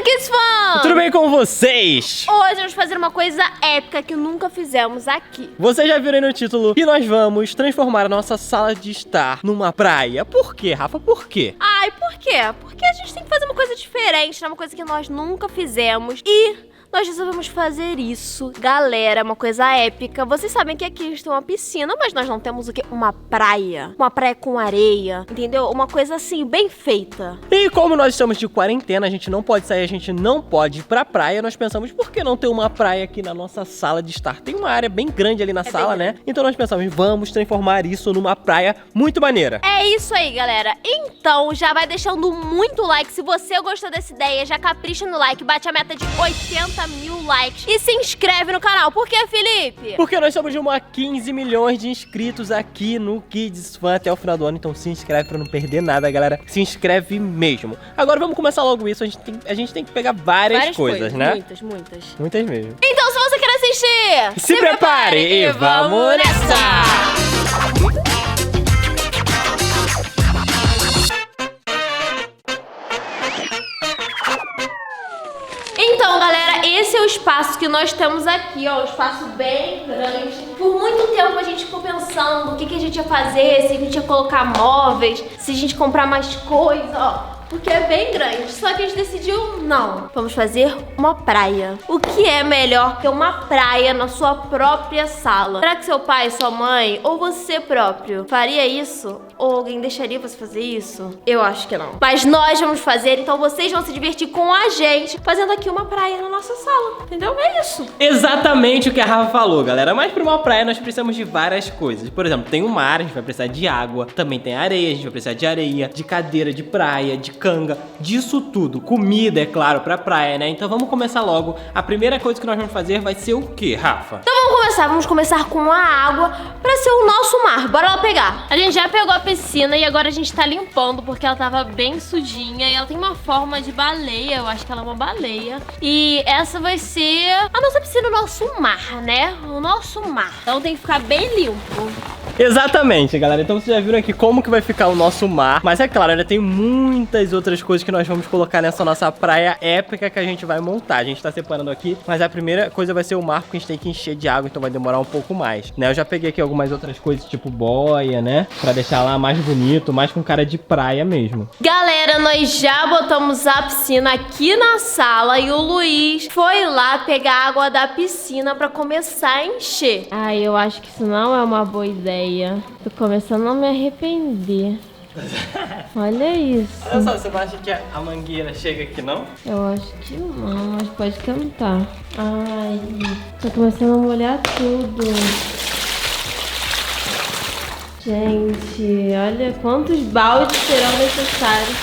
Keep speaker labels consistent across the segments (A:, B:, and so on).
A: galera, Kids Fun!
B: Tudo bem com vocês?
A: Hoje vamos fazer uma coisa épica que nunca fizemos aqui.
B: Vocês já viram aí no título que nós vamos transformar a nossa sala de estar numa praia. Por quê, Rafa? Por quê?
A: Ai, por quê? Porque a gente tem que fazer uma coisa diferente, né? Uma coisa que nós nunca fizemos e... nós resolvemos fazer isso, galera, uma coisa épica. Vocês sabem que aqui a gente tem uma piscina, mas nós não temos o quê? Uma praia. Uma praia com areia, entendeu? Uma coisa assim, bem feita.
B: E como nós estamos de quarentena, a gente não pode sair, a gente não pode ir pra praia. Nós pensamos, por que não ter uma praia aqui na nossa sala de estar? Tem uma área bem grande ali na sala, né? Então nós pensamos, vamos transformar isso numa praia muito maneira.
A: É isso aí, galera. Então, já vai deixando muito like. Se você gostou dessa ideia, já capricha no like. Bate a meta de 80 mil likes e se inscreve no canal. Por que, Felipe?
B: Porque nós estamos de uma 15 milhões de inscritos aqui no Kids Fun até o final do ano. Então se inscreve pra não perder nada, galera. Se inscreve mesmo. Agora vamos começar logo isso. A gente tem que pegar várias coisas, né?
A: Muitas.
B: Muitas mesmo.
A: Então, se você quer assistir,
B: Se prepare e vamos nessa!
A: Então, galera, esse é o espaço que nós temos aqui, ó, um espaço bem grande. Por muito tempo a gente ficou pensando o que a gente ia fazer, se a gente ia colocar móveis, se a gente comprar mais coisa, ó. Porque é bem grande, só que a gente decidiu não. Vamos fazer uma praia. O que é melhor que uma praia na sua própria sala? Será que seu pai, sua mãe ou você próprio faria isso? Ou alguém deixaria você fazer isso? Eu acho que não. Mas nós vamos fazer, então vocês vão se divertir com a gente fazendo aqui uma praia na nossa sala, entendeu? É isso.
B: Exatamente o que a Rafa falou, galera. Mas para uma praia nós precisamos de várias coisas. Por exemplo, tem o mar, a gente vai precisar de água. Também tem areia, a gente vai precisar de areia, de cadeira de praia, de canga, disso tudo. Comida, é claro, pra praia, né? Então vamos começar logo. A primeira coisa que nós vamos fazer vai ser o quê, Rafa?
A: Então vamos começar com a água pra ser o nosso mar. Bora lá pegar. A gente já pegou a piscina e agora a gente tá limpando porque ela tava bem sujinha e ela tem uma forma de baleia, eu acho que ela é uma baleia. E essa vai ser a nossa piscina, o nosso mar, né? O nosso mar. Então tem que ficar bem limpo.
B: Exatamente, galera. Então vocês já viram aqui como que vai ficar o nosso mar. Mas é claro, ainda tem muitas outras coisas que nós vamos colocar nessa nossa praia épica que a gente vai montar. A gente tá separando aqui, mas a primeira coisa vai ser o mar, porque a gente tem que encher de água, então vai demorar um pouco mais, né? Eu já peguei aqui algumas outras coisas, tipo boia, né? Pra deixar lá mais bonito, mais com cara de praia mesmo.
A: Galera, nós já botamos a piscina aqui na sala e o Luiz foi lá pegar a água da piscina pra começar a encher. Ai, eu acho que isso não é uma boa ideia. Tô começando a me arrepender. Olha isso.
B: Olha só, você não acha que a mangueira chega aqui, não?
A: Eu acho que não, mas pode cantar. Ai, tô começando a molhar tudo. Gente, olha quantos baldes serão necessários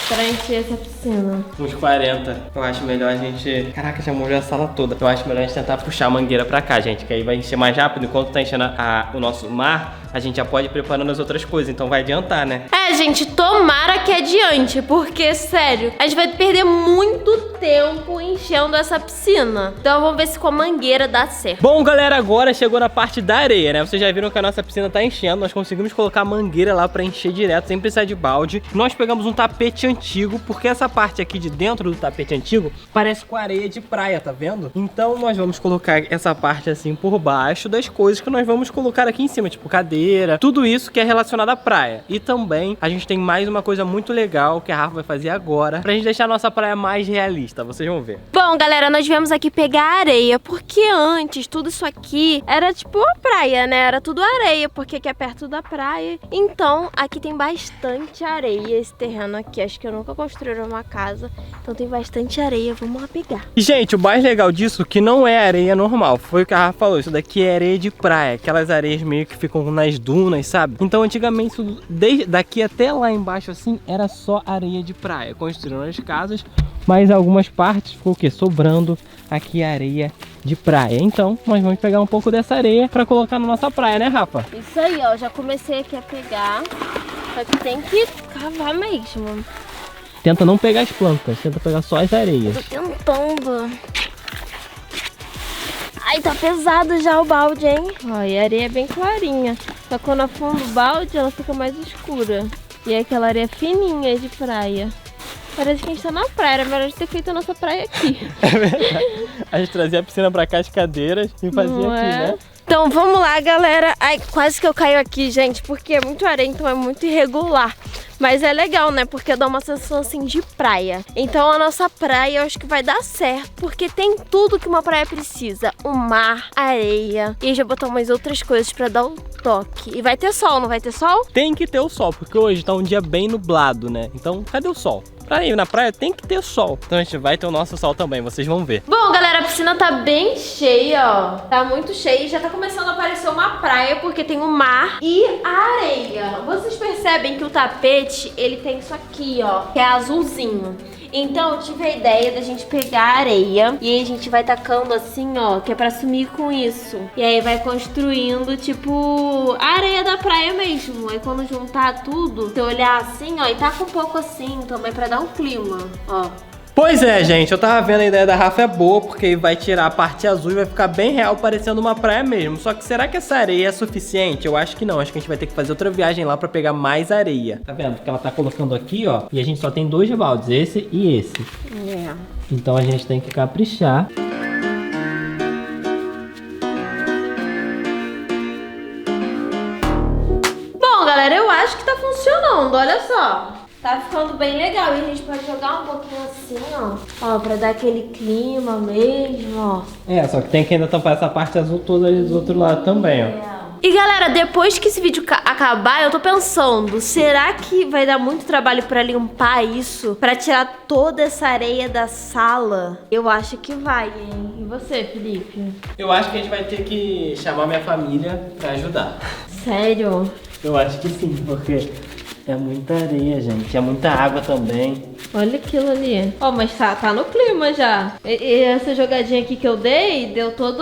A: pra encher essa piscina.
B: Uns 40. Eu acho melhor a gente... Caraca, já molhou a sala toda. Eu acho melhor a gente tentar puxar a mangueira pra cá, gente. Que aí vai encher mais rápido. Enquanto tá enchendo o nosso mar, a gente já pode ir preparando as outras coisas. Então vai adiantar, né?
A: É, gente, tomara que adiante. Porque, sério, a gente vai perder muito tempo enchendo essa piscina. Então vamos ver se com a mangueira dá certo.
B: Bom, galera, agora chegou na parte da areia, né? Vocês já viram que a nossa piscina tá enchendo. Nós conseguimos colocar a mangueira lá pra encher direto, sem precisar de balde. Nós pegamos um tapete antigo, porque essa parte aqui de dentro do tapete antigo parece com areia de praia, tá vendo? Então nós vamos colocar essa parte assim por baixo das coisas que nós vamos colocar aqui em cima, tipo cadeira, tudo isso que é relacionado à praia. E também a gente tem mais uma coisa muito legal que a Rafa vai fazer agora, pra gente deixar a nossa praia mais realista, vocês vão ver.
A: Bom, galera, nós viemos aqui pegar areia, porque antes tudo isso aqui era tipo uma praia, né? Era tudo areia, porque aqui é perto da praia. Então, aqui tem bastante areia, esse terreno aqui. Acho que eu nunca construí uma casa, então tem bastante areia. Vamos lá pegar.
B: E, gente, o mais legal disso é que não é areia normal. Foi o que a Rafa falou, isso daqui é areia de praia. Aquelas areias meio que ficam nas dunas, sabe? Então, antigamente, isso, desde daqui até lá embaixo, assim, era só areia de praia. Construíram as casas, mas algumas partes ficou o quê? Sobrando aqui areia de praia. Então, nós vamos pegar um pouco dessa areia pra colocar na nossa praia, né, Rafa?
A: Isso aí, ó. Já comecei aqui a pegar. Só que tem que cavar mesmo.
B: Tenta não pegar as plantas, tenta pegar só as areias.
A: Tô tentando. Ai, tá pesado já o balde, hein? Ó, e a areia é bem clarinha. Só que quando afunda o balde, ela fica mais escura. E é aquela areia fininha de praia. Parece que a gente tá na praia, era melhor a gente ter feito a nossa praia aqui.
B: É verdade. A gente trazia a piscina pra cá, as cadeiras, e fazia
A: Não
B: aqui,
A: é?
B: né?
A: Então vamos lá, galera. Ai, quase que eu caio aqui, gente, porque é muito areia, então é muito irregular. Mas é legal, né? Porque dá uma sensação assim de praia. Então a nossa praia eu acho que vai dar certo, porque tem tudo que uma praia precisa. O mar, areia, e já botar umas outras coisas pra dar um toque. E vai ter sol, não vai ter sol?
B: Tem que ter o sol, porque hoje tá um dia bem nublado, né? Então, cadê o sol? Pra ir na praia tem que ter sol. Então a gente vai ter o nosso sol também, vocês vão ver.
A: Bom, galera, a piscina tá bem cheia, ó. Tá muito cheia e já tá começando a aparecer uma praia, porque tem o mar e a areia. Vocês percebem que o tapete, ele tem isso aqui, ó, que é azulzinho. Então eu tive a ideia da gente pegar a areia e aí a gente vai tacando assim, ó, que é pra sumir com isso. E aí vai construindo, tipo, a areia da praia mesmo. Aí quando juntar tudo, você olhar assim, ó, e taca um pouco assim também pra dar um clima, ó.
B: Pois é, gente, eu tava vendo a ideia da Rafa é boa, porque vai tirar a parte azul e vai ficar bem real, parecendo uma praia mesmo. Só que será que essa areia é suficiente? Eu acho que não, acho que a gente vai ter que fazer outra viagem lá pra pegar mais areia. Tá vendo? Porque ela tá colocando aqui, ó, e a gente só tem 2 baldes, esse e esse.
A: É.
B: Então a gente tem que caprichar.
A: Bom, galera, eu acho que tá funcionando, olha só. Tá ficando bem legal e a gente pode jogar um pouquinho assim, ó, pra dar aquele clima mesmo, ó.
B: É, só que tem que ainda tampar essa parte azul toda ali do outro lado também, ó.
A: E galera, depois que esse vídeo acabar, eu tô pensando, será que vai dar muito trabalho pra limpar isso? Pra tirar toda essa areia da sala? Eu acho que vai, hein? E você, Felipe?
B: Eu acho que a gente vai ter que chamar minha família pra ajudar.
A: Sério?
B: Eu acho que sim, porque é muita areia, gente. É muita água também.
A: Olha aquilo ali. Ó, mas tá no clima já. E essa jogadinha aqui que eu dei, deu todo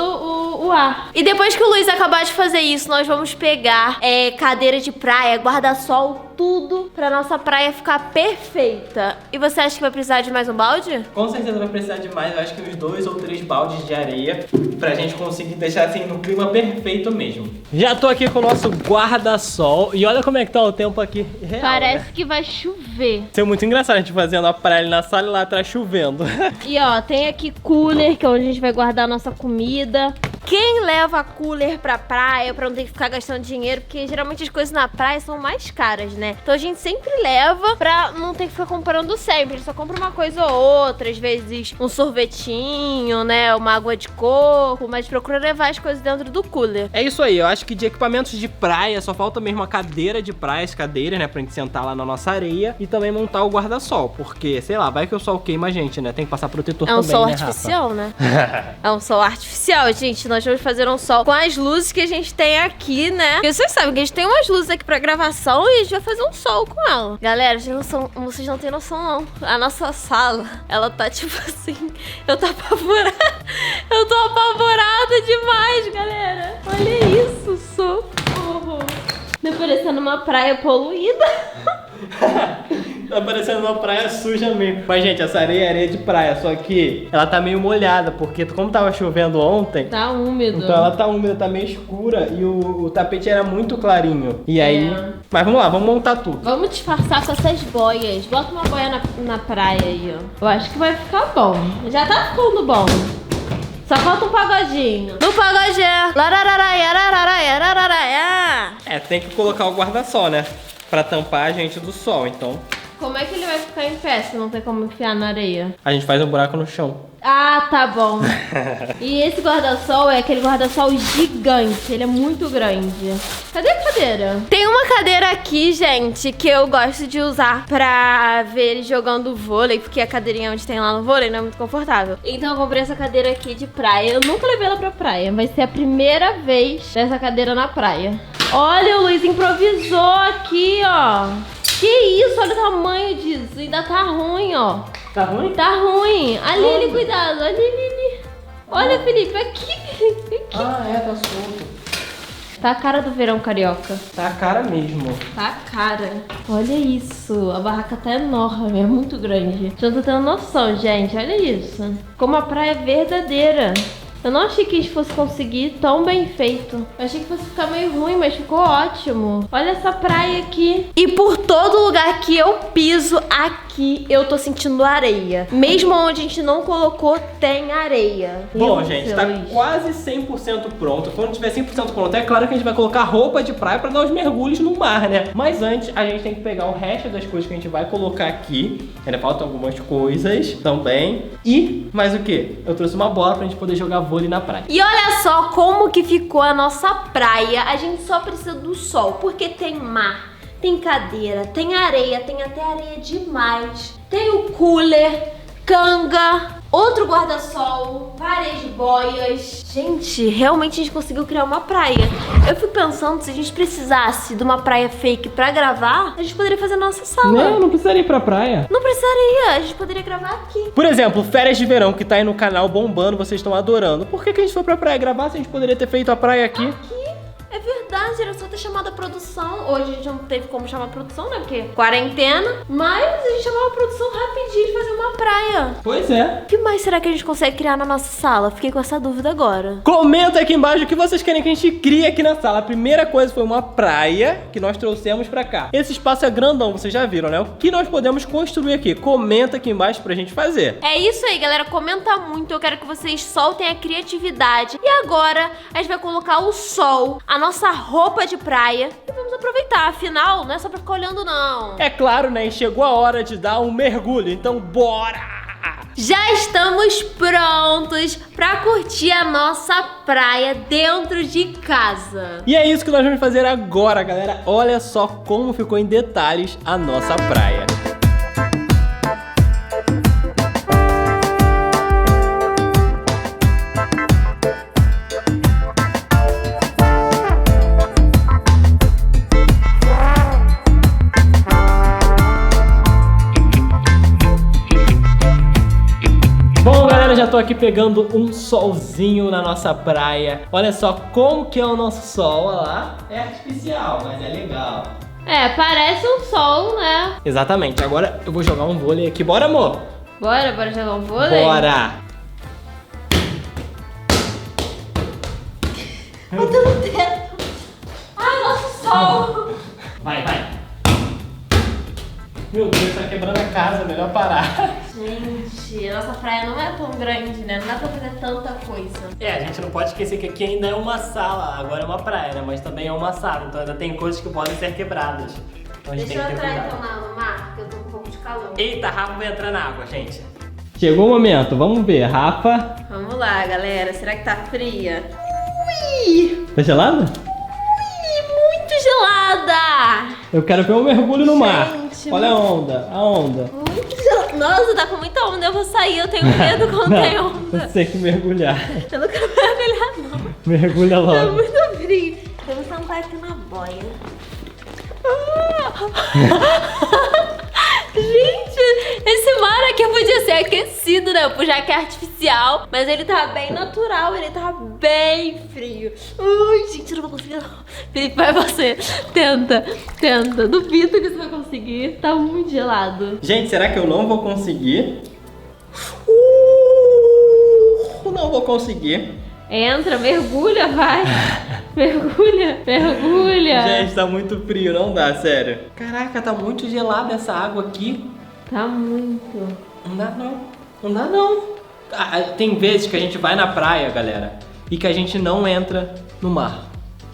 A: o ar. E depois que o Luiz acabar de fazer isso, nós vamos pegar cadeira de praia, guarda-sol, tudo pra nossa praia ficar perfeita. E você acha que vai precisar de mais um balde?
B: Com certeza vai precisar de mais, eu acho que uns 2 ou 3 baldes de areia pra gente conseguir deixar assim no clima perfeito mesmo. Já tô aqui com o nosso guarda-sol e olha como é que tá o tempo aqui real,
A: Parece
B: né?
A: que vai chover.
B: Isso é muito engraçado a gente fazendo a praia ali na sala e lá atrás chovendo.
A: E ó, tem aqui cooler, que é onde a gente vai guardar a nossa comida. Quem leva cooler pra praia pra não ter que ficar gastando dinheiro? Porque geralmente as coisas na praia são mais caras, né? Então a gente sempre leva pra não ter que ficar comprando sempre. A gente só compra uma coisa ou outra, às vezes um sorvetinho, né? Uma água de coco, mas procura levar as coisas dentro do cooler.
B: É isso aí, eu acho que de equipamentos de praia só falta mesmo a cadeira de praia, as cadeiras, né? Pra gente sentar lá na nossa areia e também montar o guarda-sol. Porque, sei lá, vai que o sol queima a gente, né? Tem que passar protetor também,
A: É um sol
B: né,
A: artificial, né? É um sol artificial, gente. Nós vamos fazer um sol com as luzes que a gente tem aqui, né? Porque vocês sabem que a gente tem umas luzes aqui pra gravação e a gente vai fazer um sol com ela. Galera, vocês não têm noção, não. A nossa sala, ela tá tipo assim... Eu tô apavorada. Eu tô apavorada demais, galera. Olha isso, socorro. Tá parecendo uma praia poluída.
B: Tá parecendo uma praia suja mesmo. Mas, gente, essa areia é areia de praia, só que ela tá meio molhada, porque como tava chovendo ontem...
A: Tá úmido.
B: Então ela tá úmida, tá meio escura e o tapete era muito clarinho. E aí... Mas vamos lá, vamos montar tudo.
A: Vamos disfarçar com essas boias. Bota uma boia na praia aí, ó. Eu acho que vai ficar bom. Já tá ficando bom. Só falta um pagodinho. No pagodinho.
B: É, tem que colocar o guarda-sol, né? Pra tampar a gente do sol, então...
A: Como é que ele vai ficar em pé se não tem como enfiar na areia?
B: A gente faz um buraco no chão.
A: Ah, tá bom. E esse guarda-sol é aquele guarda-sol gigante. Ele é muito grande. Cadê a cadeira? Tem uma cadeira aqui, gente, que eu gosto de usar pra ver ele jogando vôlei, porque a cadeirinha onde tem lá no vôlei não é muito confortável. Então eu comprei essa cadeira aqui de praia. Eu nunca levei ela pra praia. Vai ser a primeira vez dessa cadeira na praia. Olha, o Luiz improvisou aqui, ó. Que isso? Olha o tamanho disso. Ainda tá ruim, ó.
B: Tá ruim?
A: Tá ruim. Ali, cuidado. Ali. Olha, Felipe, aqui.
B: Ah, é, tá solto.
A: Tá a cara do verão carioca.
B: Tá a cara mesmo.
A: Tá a cara. Olha isso. A barraca tá enorme. É muito grande. Vocês não tô tendo noção, gente. Olha isso. Como a praia é verdadeira. Eu não achei que a gente fosse conseguir tão bem feito. Eu achei que fosse ficar meio ruim, mas ficou ótimo. Olha essa praia aqui. E por todo lugar que eu piso aqui aqui eu tô sentindo areia. Mesmo onde a gente não colocou, tem areia.
B: Bom, gente, tá quase 100% pronto. Quando tiver 100% pronto, é claro que a gente vai colocar roupa de praia pra dar os mergulhos no mar, né? Mas antes, a gente tem que pegar o resto das coisas que a gente vai colocar aqui. Ainda faltam algumas coisas também. E, mais o que? Eu trouxe uma bola pra gente poder jogar vôlei na praia.
A: E olha só como que ficou a nossa praia. A gente só precisa do sol, porque tem mar, tem cadeira, tem areia, tem até areia demais. Tem o cooler, canga, outro guarda-sol, várias boias. Gente, realmente a gente conseguiu criar uma praia. Eu fico pensando, se a gente precisasse de uma praia fake pra gravar, a gente poderia fazer na nossa sala.
B: Não precisaria ir pra praia.
A: Não precisaria, a gente poderia gravar aqui.
B: Por exemplo, Férias de Verão, que tá aí no canal bombando, vocês estão adorando. Por que a gente foi pra praia gravar se a gente poderia ter feito a praia aqui?
A: É verdade, era só ter chamado a produção. Hoje a gente não teve como chamar a produção, né? Porque quarentena. Mas a gente chamou a produção rapidinho de fazer uma praia.
B: Pois é.
A: O que mais será que a gente consegue criar na nossa sala? Fiquei com essa dúvida agora.
B: Comenta aqui embaixo o que vocês querem que a gente crie aqui na sala. A primeira coisa foi uma praia que nós trouxemos pra cá. Esse espaço é grandão, vocês já viram, né? O que nós podemos construir aqui? Comenta aqui embaixo pra gente fazer.
A: É isso aí, galera. Comenta muito. Eu quero que vocês soltem a criatividade. E agora a gente vai colocar o sol, a nossa roupa de praia e vamos aproveitar. Afinal, não é só pra ficar olhando, não.
B: É claro, né? E chegou a hora de dar um mergulho. Então, bora!
A: Já estamos prontos pra curtir a nossa praia dentro de casa.
B: E é isso que nós vamos fazer agora, galera. Olha só como ficou em detalhes a nossa praia. Já tô aqui pegando um solzinho na nossa praia. Olha só como que é o nosso sol, olha lá. É artificial, mas é legal.
A: É, parece um sol, né?
B: Exatamente, agora eu vou jogar um vôlei aqui. Bora, amor?
A: Bora jogar um vôlei?
B: Bora!
A: Eu tô no teto. Ai, nosso sol!
B: Vai. Meu Deus, tá quebrando a casa, melhor parar.
A: Gente, a nossa praia não é tão grande, né? Não dá pra fazer tanta coisa.
B: É, a gente não pode esquecer que aqui ainda é uma sala, agora é uma praia, né? Mas também é uma sala, então ainda tem coisas que podem ser quebradas. Então a gente
A: Deixa eu
B: tem que ter
A: entrar
B: cuidado.
A: então no mar, porque eu tô com um pouco de calor.
B: Eita, Rafa vai entrar na água, gente. Chegou o momento, vamos ver, Rafa.
A: Vamos lá, galera. Será que tá fria? Ui!
B: Tá gelada?
A: Muito gelada!
B: Eu quero ver um mergulho no mar.
A: Gente,
B: olha a onda.
A: Muito gelada. Nossa, tá com muita onda. Eu vou sair, eu tenho medo quando tem onda.
B: Você tem que mergulhar.
A: Eu não quero mergulhar, não.
B: Mergulha logo.
A: Tá muito frio. Eu vou sentar aqui na boia. Gente, esse mar aqui podia ser aquecido, né? Já que é artificial. Mas ele tá bem natural, ele tá bem frio. Ui, gente, eu não vou conseguir não. Felipe, vai você. Tenta. Duvido que você vai conseguir. Tá muito gelado.
B: Gente, será que eu não vou conseguir? Não vou conseguir.
A: Entra, mergulha, vai. Mergulha.
B: Gente, tá muito frio, não dá, sério. Caraca, tá muito gelada essa água aqui.
A: Tá muito.
B: Não dá não. Ah, tem vezes que a gente vai na praia, galera, e que a gente não entra no mar.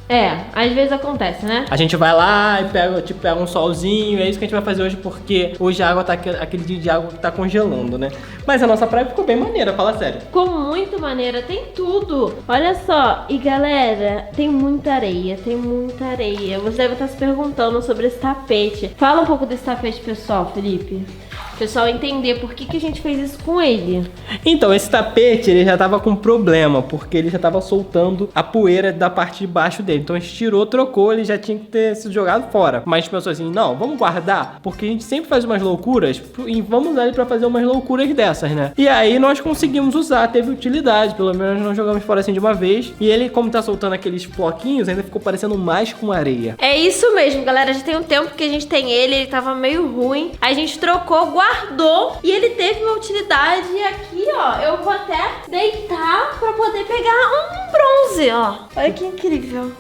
A: É, às vezes acontece, né?
B: A gente vai lá e pega um solzinho, é isso que a gente vai fazer hoje, porque hoje a água tá aquele dia de água que tá congelando, né? Mas a nossa praia ficou bem maneira, fala sério.
A: Ficou muito maneira, tem tudo. Olha só, e galera, tem muita areia. Você deve estar se perguntando sobre esse tapete. Fala um pouco desse tapete, pessoal, Felipe. Pessoal entender por que a gente fez isso com ele.
B: Então, esse tapete, ele já tava com problema, porque ele já tava soltando a poeira da parte de baixo dele. Então a gente tirou, trocou, ele já tinha que ter sido jogado fora. Mas a gente pensou assim, não, vamos guardar, porque a gente sempre faz umas loucuras e vamos usar ele pra fazer umas loucuras dessas, né? E aí nós conseguimos usar, teve utilidade, pelo menos nós jogamos fora assim de uma vez. E ele, como tá soltando aqueles floquinhos, ainda ficou parecendo mais com areia.
A: É isso mesmo, galera, já tem um tempo que a gente tem ele tava meio ruim. A gente trocou, guardou e ele teve uma utilidade. E aqui, ó, eu vou até deitar pra poder pegar um bronze, ó. Olha que incrível.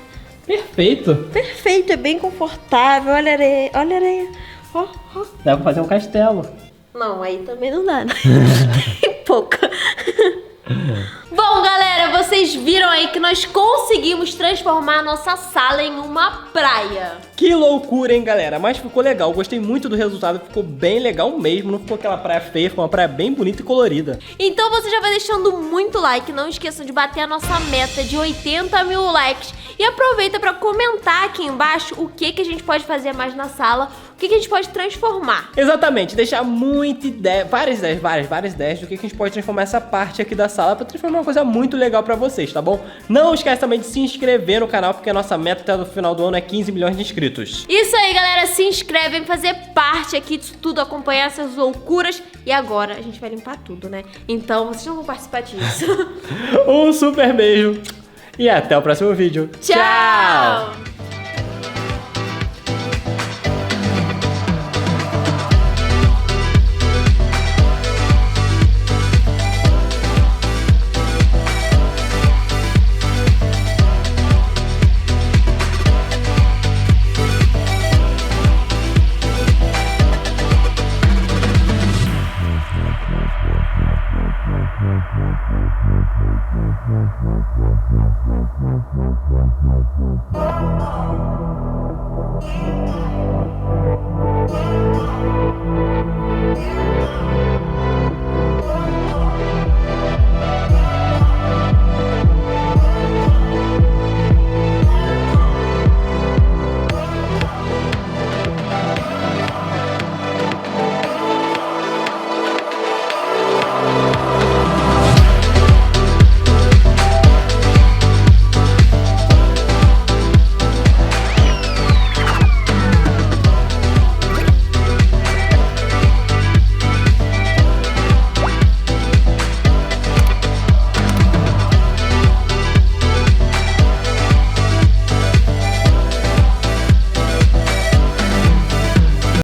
B: Perfeito.
A: Perfeito, é bem confortável. Olha a areia, olha a areia. Ó.
B: Dá pra fazer um castelo.
A: Não, aí também não dá, né? Tem pouca. Bom, galera, vocês viram aí que nós conseguimos transformar a nossa sala em uma praia.
B: Que loucura, hein, galera? Mas ficou legal, gostei muito do resultado, ficou bem legal mesmo. Não ficou aquela praia feia, ficou uma praia bem bonita e colorida.
A: Então você já vai deixando muito like, não esqueçam de bater a nossa meta de 80 mil likes. E aproveita para comentar aqui embaixo o que a gente pode fazer mais na sala, o que a gente pode transformar.
B: Exatamente, deixar muita ideia, várias ideias do que a gente pode transformar essa parte aqui da sala pra transformar uma coisa muito legal pra vocês, tá bom? Não esquece também de se inscrever no canal, porque a nossa meta até o final do ano é 15 milhões de inscritos.
A: Isso aí, galera, se inscrevem, fazer parte aqui disso tudo, acompanhar essas loucuras. E agora a gente vai limpar tudo, né? Então vocês não vão participar disso.
B: Um super beijo e até o próximo vídeo.
A: Tchau!